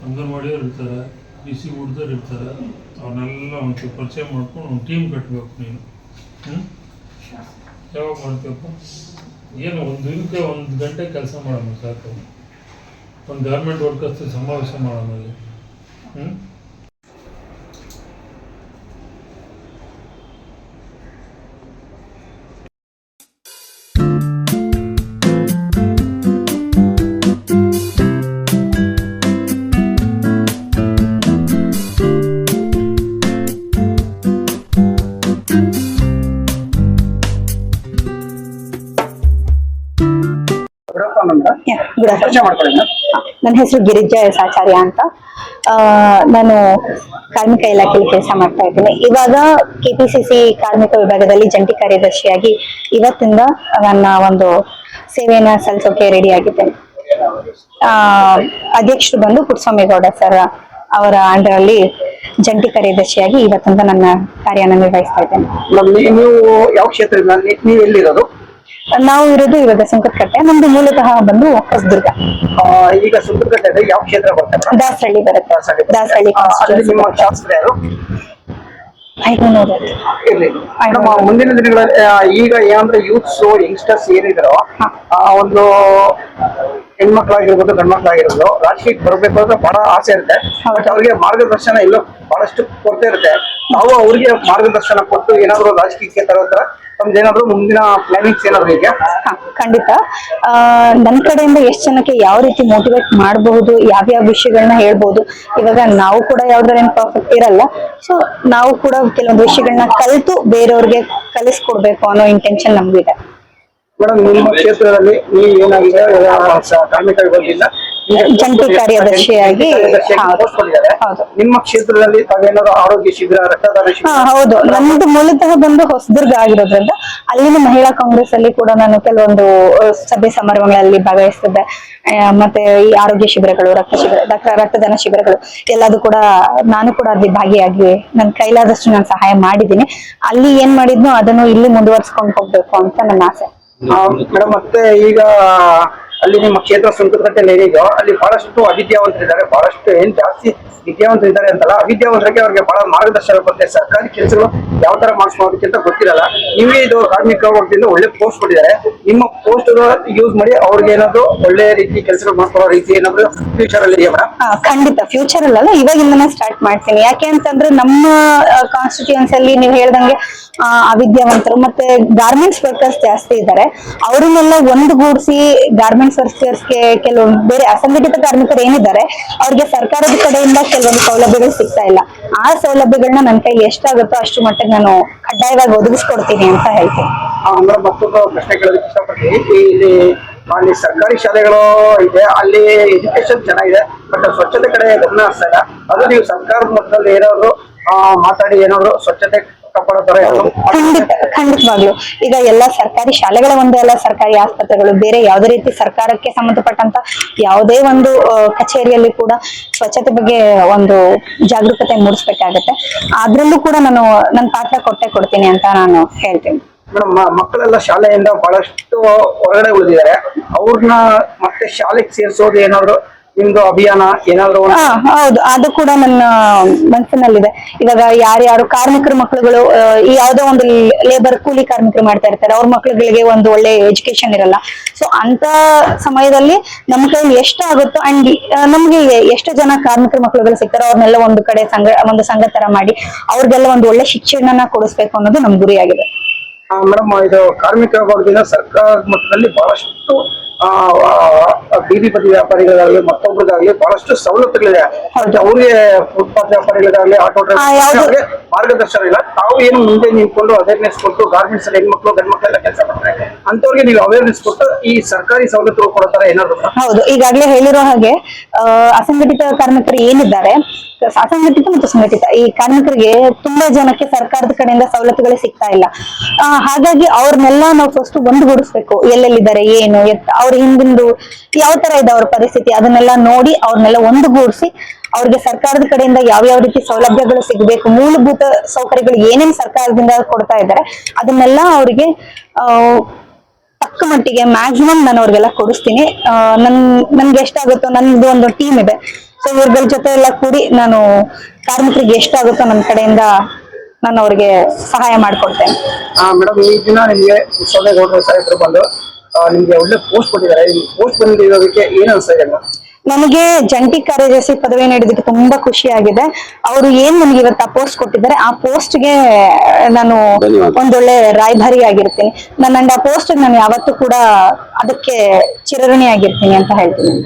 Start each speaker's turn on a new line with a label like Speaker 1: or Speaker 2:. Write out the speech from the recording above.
Speaker 1: ಅಂಗನವಾಡಿಯವ್ರು ಇರ್ತಾರೆ, B C ಊಟದವ್ರು ಇರ್ತಾರೆ, ಅವನ್ನೆಲ್ಲ ಒಂದು ಪರಿಚಯ ಮಾಡ್ಕೊಂಡು ಒಂದು ಟೀಮ್ ಕಟ್ಟಬೇಕು ನೀನು. ಯಾವಾಗ ಮಾಡ್ತೀವಪ್ಪ? ಏನು ಒಂದು ದಿನಕ್ಕೆ 1 ಗಂಟೆ ಕೆಲಸ ಮಾಡೋಣ ಸಾಕು. ಒಂದು ಗೌರ್ಮೆಂಟ್ ವರ್ಕರ್ಸ್ ಸಮಾವೇಶ ಮಾಡೋಣ ಅಲ್ಲಿ.
Speaker 2: ನನ್ನ ಹೆಸರು ಗಿರಿಜಾ ಎಸ್ ಆಚಾರ್ಯ ಅಂತ. ನಾನು ಕಾರ್ಮಿಕ ಇಲಾಖೆಯಲ್ಲಿ ಕೆಲಸ ಮಾಡ್ತಾ ಇದ್ದೀನಿ. ಇವಾಗ ಕೆಪಿಸಿಸಿ ಕಾರ್ಮಿಕ ವಿಭಾಗದಲ್ಲಿ ಜಂಟಿ ಕಾರ್ಯದರ್ಶಿಯಾಗಿ ಇವತ್ತಿಂದ ನನ್ನ ಒಂದು ಸೇವೆಯನ್ನ ಸಲ್ಲಿಸೋಕೆ ರೆಡಿ ಆಗಿದ್ದೇನೆ. ಅಧ್ಯಕ್ಷರು ಬಂದು ಪುಟ್ಟಸ್ವಾಮಿಗೌಡ ಸರ್ ಅವರ ಅಂಡರ್ ಅಲ್ಲಿ ಜಂಟಿ ಕಾರ್ಯದರ್ಶಿಯಾಗಿ ಇವತ್ತಿಂದ ನನ್ನ ಕಾರ್ಯನ ನಿರ್ವಹಿಸ್ತಾ ಇದ್ದೇನೆ.
Speaker 3: ನೀವು ಯಾವ ಕ್ಷೇತ್ರದಿಂದ ನೀವು ಎಲ್ಲಿರೋದು?
Speaker 2: ನಾವು ಇರೋದು ಇವಾಗ ಸುಂಕದಕಟ್ಟೆ. ನಮ್ದು ಮೂಲತಃ ಬಂದು ಹೊಸದುರ್ಗ.
Speaker 3: ಈಗ ಸುಂಕದಕಟ್ಟೆ ಯಾವ ಕ್ಷೇತ್ರ ಬರುತ್ತೆ?
Speaker 2: ದಾಸರಳ್ಳಿ ಬರುತ್ತೆ. ದಾಸರಳ್ಳಿ
Speaker 3: ಮುಂದಿನ ದಿನಗಳಲ್ಲಿ ಈಗ ಏನಂದ್ರೆ ಯೂತ್ಸ್ ಯಂಗ್ಸ್ಟರ್ಸ್ ಏನಿದಾರೋ ಒಂದು ಹೆಣ್ಮಕ್ಳಾಗಿರ್ಬೋದು ಗಂಡ್ಮಕ್ಳಾಗಿರ್ಬೋದು ರಾಜಕೀಯಕ್ಕೆ ಬರ್ಬೇಕು ಅಂತ ಬಹಳ ಆಸೆ ಇರುತ್ತೆ. ಬಟ್ ಅವ್ರಿಗೆ ಮಾರ್ಗದರ್ಶನ ಎಲ್ಲೋ ಬಹಳಷ್ಟು ಕೊರತೆ ಇರುತ್ತೆ. ನಾವು ಅವ್ರಿಗೆ ಮಾರ್ಗದರ್ಶನ ಕೊಟ್ಟು ಏನಾದ್ರು ರಾಜಕೀಯಕ್ಕೆ ತರೋ ತರ ತಮ್ದೇನಾದ್ರು ಮುಂದಿನ ಪ್ಲಾನಿಂಗ್ಸ್ ಏನಾದ್ರು ಇದೆಯಾ?
Speaker 2: ಖಂಡಿತ. ನನ್ನ ಕಡೆಯಿಂದ ಎಷ್ಟು ಜನಕ್ಕೆ ಯಾವ ರೀತಿ ಮೋಟಿವೇಟ್ ಮಾಡಬಹುದು, ಯಾವ್ಯಾವ ವಿಷಯಗಳನ್ನ ಹೇಳ್ಬಹುದು. ಇವಾಗ ನಾವು ಕೂಡ ಯಾವ್ದ್ರೇನು ಪರ್ಫೆಕ್ಟ್ ಇರಲ್ಲ. ಸೊ ನಾವು ಕೂಡ ಕೆಲವೊಂದು ವಿಷಯಗಳನ್ನ ಕಲಿತು ಬೇರೆಯವ್ರಿಗೆ ಕಲಿಸ್ಕೊಡ್ಬೇಕು ಅನ್ನೋ ಇಂಟೆನ್ಷನ್ ನಮ್ಗಿದೆ.
Speaker 3: ಮೇಡಮ್, ನಿಮ್ಮ ಕ್ಷೇತ್ರದಲ್ಲಿ ನೀವು ಏನಾಗಿದೆ ಕಾರ್ಮಿಕ ವಿಭಾಗದಿಂದ
Speaker 2: ಜಂಟಿ ಕಾರ್ಯದರ್ಶಿಯಾಗಿ
Speaker 3: ನಿಮ್ಮ ಕ್ಷೇತ್ರದಲ್ಲಿ ತಾವೇನಾದ್ರು ಆರೋಗ್ಯ ಶಿಬಿರ, ರಕ್ತದಾನ ಶಿಬಿರ?
Speaker 2: ಹೌದು, ನಮ್ದು ಮೂಲತಃ ಬಂದು ಹೊಸದುರ್ಗ ಆಗಿರೋದ್ರಿಂದ ಅಲ್ಲಿನ ಮಹಿಳಾ ಕಾಂಗ್ರೆಸ್ ಅಲ್ಲಿ ಕೂಡ ನಾನು ಕೆಲವೊಂದು ಸಭೆ ಸಮಾರಂಭಗಳಲ್ಲಿ ಭಾಗವಹಿಸ್ತಿದ್ದೆ. ಮತ್ತೆ ಈ ಆರೋಗ್ಯ ಶಿಬಿರಗಳು, ರಕ್ತದಾನ ಶಿಬಿರಗಳು ಎಲ್ಲದೂ ಕೂಡ ನಾನು ಕೂಡ ಅಲ್ಲಿ ಭಾಗಿಯಾಗಿ ನನ್ನ ಕೈಲಾದಷ್ಟು ನಾನು ಸಹಾಯ ಮಾಡಿದ್ದೀನಿ. ಅಲ್ಲಿ ಏನ್ ಮಾಡಿದ್ನೋ ಅದನ್ನು ಇಲ್ಲಿ ಮುಂದುವರ್ಸ್ಕೊಂಡು ಹೋಗ್ಬೇಕು ಅಂತ ನನ್ನ ಆಸೆ.
Speaker 3: ಮೇಡಮ್, ಮತ್ತೆ ಈಗ ಅಲ್ಲಿ ನಿಮ್ಮ ಕ್ಷೇತ್ರ ಸುಂಕದಕಟ್ಟೆಯಲ್ಲಿ ಏನಿದೆಯೋ ಅಲ್ಲಿ ಬಹಳಷ್ಟು ಅವಿದ್ಯಾವಂತರಿದ್ದಾರೆ. ಬಹಳಷ್ಟು ಏನ್ ಜಾಸ್ತಿ ವಿದ್ಯಾವಂತರಿದ್ದಾರೆ ಅಂತಲ್ಲ, ಅವಿದ್ಯಾವಂತರಿಗೆ ಅವ್ರಿಗೆ ಬಹಳ ಮಾರ್ಗದರ್ಶನ ಕೊಡುತ್ತೆ. ಸರ್ಕಾರಿ ಕೆಲಸಗಳು ಯಾವ ತರ ಮಾಡಿಸ್ಕೋಬೇಕಂತ ಗೊತ್ತಿರಲ್ಲ. ನೀವೇ ಇದು ಕಾರ್ಮಿಕ ವರ್ಗದಿಂದ ಒಳ್ಳೆ ಪೋಸ್ಟ್ ಕೊಟ್ಟಿದ್ದಾರೆ. ನಿಮ್ಮ ಪೋಸ್ಟ್ ಯೂಸ್ ಮಾಡಿ ಅವ್ರಿಗೆ ಏನಾದ್ರು ಒಳ್ಳೆ ರೀತಿ ಕೆಲಸಗಳು ಮಾಡ್ಕೊಳ್ಳೋ ರೀತಿ ಏನಾದ್ರು ಫ್ಯೂಚರ್ ಅಲ್ಲಿ ಇದೆಯಾ ಮೇಡಮ್?
Speaker 2: ಖಂಡಿತ ಫ್ಯೂಚರ್ ಅಲ್ಲ, ಇವಾಗಿಂದನೇ ಸ್ಟಾರ್ಟ್ ಮಾಡ್ತೀನಿ. ಯಾಕೆ ಅಂತಂದ್ರೆ ನಮ್ಮ ಕಾನ್ಸ್ಟಿಟ್ಯೂಯನ್ಸಿ ಅಲ್ಲಿ ನೀವು ಹೇಳ್ದಂಗೆ ಅವಿದ್ಯಾವಂತರು ಮತ್ತೆ ಗಾರ್ಮೆಂಟ್ಸ್ ವರ್ಕರ್ಸ್ ಜಾಸ್ತಿ ಇದ್ದಾರೆ. ಅವರನ್ನೆಲ್ಲ ಒಂದುಗೂಡಿಸಿ ಗಾರ್ಮೆಂಟ್ಸ್ ವರ್ಕರ್ಸ್ಗೆ ಕೆಲವೊಂದು ಬೇರೆ ಅಸಂಘಟಿತ ಕಾರ್ಮಿಕರು ಏನಿದ್ದಾರೆ ಅವ್ರಿಗೆ ಸರ್ಕಾರದ ಕಡೆಯಿಂದ ಕೆಲವೊಂದು ಸೌಲಭ್ಯಗಳು ಸಿಗ್ತಾ ಇಲ್ಲ. ಆ ಸೌಲಭ್ಯಗಳನ್ನ ನನ್ನ ಕೈಲಿ ಎಷ್ಟಾಗುತ್ತೋ ಅಷ್ಟು ಮಟ್ಟಿಗೆ ನಾನು ಕಡ್ಡಾಯವಾಗಿ ಒದಗಿಸ್ಕೊಡ್ತೀನಿ ಅಂತ ಹೇಳ್ತೀನಿ.
Speaker 3: ಅಂದ್ರೆ ಮತ್ತೊಂದು ಪ್ರಶ್ನೆ ಕೇಳೋದಕ್ಕೆ ಇಷ್ಟಪಡ್ತೀನಿ. ಅಲ್ಲಿ ಸರ್ಕಾರಿ ಶಾಲೆಗಳು ಇದೆ, ಅಲ್ಲಿ ಎಜುಕೇಶನ್ ಚೆನ್ನಾಗಿದೆ, ಬಟ್ ಸ್ವಚ್ಛತೆ ಕಡೆ ಗಮನ ಹರಿಸ್ತಾ ಇಲ್ಲ. ಅದು ನೀವು ಸರ್ಕಾರದ ಮಟ್ಟದಲ್ಲಿ ಏನಾದ್ರು ಮಾತಾಡಿ ಏನಾದ್ರು ಸ್ವಚ್ಛತೆ
Speaker 2: ಖಂಡಿತವಾಗ್ಲು ಈಗ ಎಲ್ಲಾ ಸರ್ಕಾರಿ ಶಾಲೆಗಳ ಒಂದೇ ಅಲ್ಲ, ಸರ್ಕಾರಿ ಆಸ್ಪತ್ರೆಗಳು, ಬೇರೆ ಯಾವುದೇ ರೀತಿ ಸರ್ಕಾರಕ್ಕೆ ಸಂಬಂಧಪಟ್ಟಂತ ಯಾವುದೇ ಒಂದು ಕಚೇರಿಯಲ್ಲಿ ಕೂಡ ಸ್ವಚ್ಛತೆ ಬಗ್ಗೆ ಒಂದು ಜಾಗರೂಕತೆ ಮೂಡಿಸ್ಬೇಕಾಗತ್ತೆ. ಅದ್ರಲ್ಲೂ ಕೂಡ ನಾನು ನನ್ನ ಪಾತ್ರ ಕೊಡ್ತೀನಿ ಅಂತ ನಾನು ಹೇಳ್ತೀನಿ.
Speaker 3: ಮೇಡಮ್, ಮಕ್ಕಳೆಲ್ಲ ಶಾಲೆಯಿಂದ ಬಹಳಷ್ಟು ಹೊರಗಡೆ ಉಳಿದಿದ್ದಾರೆ. ಅವ್ರನ್ನ ಮತ್ತೆ ಶಾಲೆಗೆ ಸೇರಿಸೋದು ಏನಾದ್ರು ನಿಮ್ದು ಅಭಿಯಾನ ಏನಾದ್ರು?
Speaker 2: ಹೌದು, ಅದು ಕೂಡ ನನ್ನ ಮನಸ್ಸಿನಲ್ಲಿದೆ. ಇವಾಗ ಯಾರ್ಯಾರು ಕಾರ್ಮಿಕರ ಮಕ್ಕಳುಗಳು ಈ ಯಾವ್ದೋ ಒಂದು ಲೇಬರ್ ಕೂಲಿ ಕಾರ್ಮಿಕರು ಮಾಡ್ತಾ ಇರ್ತಾರೆ, ಅವ್ರ ಮಕ್ಳುಗಳಿಗೆ ಒಂದು ಒಳ್ಳೆ ಎಜುಕೇಶನ್ ಇರಲ್ಲ. ಸೊ ಅಂತ ಸಮಯದಲ್ಲಿ ನಮ್ಮ ಕೈಲಿ ಎಷ್ಟಾಗುತ್ತೋ ಅಂಡ್ ನಮ್ಗೆ ಎಷ್ಟು ಜನ ಕಾರ್ಮಿಕರ ಮಕ್ಕಳುಗಳು ಸಿಗ್ತಾರೋ ಅವ್ರನ್ನೆಲ್ಲ ಒಂದು ಕಡೆ ಒಂದು ಸಂಘ ತರ ಮಾಡಿ ಅವ್ರಿಗೆಲ್ಲ ಒಂದು ಒಳ್ಳೆ ಶಿಕ್ಷಣನ ಕೊಡಿಸ್ಬೇಕು ಅನ್ನೋದು ನಮ್ ಗುರಿಯಾಗಿದೆ.
Speaker 3: ಮೇಡಮ್, ಇದು ಕಾರ್ಮಿಕ ವಿಭಾಗದಿಂದ ಸರ್ಕಾರದ ಮಟ್ಟದಲ್ಲಿ ಬಹಳಷ್ಟು ಬೀದಿ ಬದಿ ವ್ಯಾಪಾರಿಗಳಾಗಲಿ ಮತ್ತೊಬ್ಬರಿಗಾಗಲಿ ಬಹಳಷ್ಟು ಸವಲತ್ತುಗಳಿದೆ. ಅವ್ರಿಗೆ ಫುಟ್ಪಾತ್ ವ್ಯಾಪಾರಿಗಳಿಗಾಗಲಿ ಆಟೋ ಡ್ರೈವರ್ ಮಾರ್ಗದರ್ಶನ ಇಲ್ಲ. ತಾವು ಏನು ಮುಂದೆ ನಿಂತ್ಕೊಂಡು ಅವೇರ್ನೆಸ್ ಕೊಟ್ಟು ಗಾರ್ಮೆಂಟ್ಸ್ ಅಲ್ಲಿ ಹೆಣ್ಮಕ್ಳು ಗಂಡ್ಮಕ್ಳೆಲ್ಲ ಕೆಲಸ ಮಾಡ್ತಾರೆ ಅಂತವ್ರಿಗೆ ನೀವು ಅವೇರ್ನೆಸ್ ಕೊಟ್ಟು ಈ ಸರ್ಕಾರಿ ಸವಲತ್ತುಗಳು ಕೊಡ್ತಾರೆ ಏನಾದ್ರು?
Speaker 2: ಹೌದು, ಈಗಾಗಲೇ ಹೇಳಿರೋ ಹಾಗೆ ಅಸಂಘಟಿತ ಕಾರ್ಮಿಕರು ಏನಿದ್ದಾರೆ, ಅಸಂಘಟಿತ ಮತ್ತು ಸಂಘಟಿತ ಈ ಕಾರ್ಮಿಕರಿಗೆ ತುಂಬಾ ಜನಕ್ಕೆ ಸರ್ಕಾರದ ಕಡೆಯಿಂದ ಸವಲತ್ತುಗಳೇ ಸಿಗ್ತಾ ಇಲ್ಲ. ಹಾಗಾಗಿ ಅವ್ರನ್ನೆಲ್ಲ ನಾವು ಫಸ್ಟ್ ಒಂದುಗೂಡಿಸ್ಬೇಕು. ಎಲ್ಲೆಲ್ಲಿದ್ದಾರೆ, ಏನು ಅವ್ರ ಹಿಂದಿಂದು ಯಾವ ತರ ಇದೆ ಅವ್ರ ಪರಿಸ್ಥಿತಿ, ಅದನ್ನೆಲ್ಲ ನೋಡಿ ಅವ್ರನ್ನೆಲ್ಲ ಒಂದುಗೂಡಿಸಿ ಅವ್ರಿಗೆ ಸರ್ಕಾರದ ಕಡೆಯಿಂದ ಯಾವ ರೀತಿ ಸೌಲಭ್ಯಗಳು ಸಿಗಬೇಕು, ಮೂಲಭೂತ ಸೌಕರ್ಯಗಳು ಏನೇನ್ ಸರ್ಕಾರದಿಂದ ಕೊಡ್ತಾ ಇದ್ದಾರೆ ಅದನ್ನೆಲ್ಲ ಅವ್ರಿಗೆ ತಕ್ಕ ಮಟ್ಟಿಗೆ ಮ್ಯಾಕ್ಸಿಮಮ್ ನಾನು ಅವ್ರಿಗೆಲ್ಲ ಕೊಡಿಸ್ತೀನಿ. ನನ್ಗೆ ಎಷ್ಟಾಗುತ್ತೋ, ನನ್ದು ಒಂದು ಟೀಮ್ ಇದೆ. ಸೊ ಇವ್ರಗಳ ಜೊತೆ ಎಲ್ಲ ಕೂಡಿ ನಾನು ಕಾರ್ಮಿಕರಿಗೆ ಎಷ್ಟಾಗುತ್ತೋ ನನ್ನ ಕಡೆಯಿಂದ ನಾನು ಅವ್ರಿಗೆ ಸಹಾಯ ಮಾಡ್ಕೊಡ್ತೇನೆ.
Speaker 3: ಮೇಡಮ್ ಈ ದಿನ ನಿಮ್ಗೆ ಸೋಮೇಗೌಡರು ಸಾಹೇಬರು ಬಂದು ನಿಮ್ಗೆ ಒಳ್ಳೆ ಪೋಸ್ಟ್ ಕೊಟ್ಟಿದ್ದಾರೆ. ಈ ಪೋಸ್ಟ್ ಬಂದಿರೋದಕ್ಕೆ ಏನ್ ಅನ್ಸ್ತಾ ಇದೆ ಮೇಡಮ್?
Speaker 2: ನನಗೆ ಜಂಟಿ ಕಾರ್ಯದರ್ಶಿ ಪದವಿ ನೀಡಿದ್ದಕ್ಕೆ ತುಂಬಾ ಖುಷಿ ಆಗಿದೆ. ಅವರು ಏನ್ ನನಗೆ ಇವತ್ತು ಆ ಪೋಸ್ಟ್ ಕೊಟ್ಟಿದ್ದಾರೆ, ಆ ಪೋಸ್ಟ್ಗೆ ನಾನು ಒಂದೊಳ್ಳೆ ರಾಯಭಾರಿ ಆಗಿರ್ತೀನಿ. ನನ್ನ ಆ ಪೋಸ್ಟ್ ನಾನು ಯಾವತ್ತೂ ಕೂಡ ಅದಕ್ಕೆ ಚಿರಋಣಿ ಆಗಿರ್ತೀನಿ ಅಂತ ಹೇಳ್ತೀನಿ.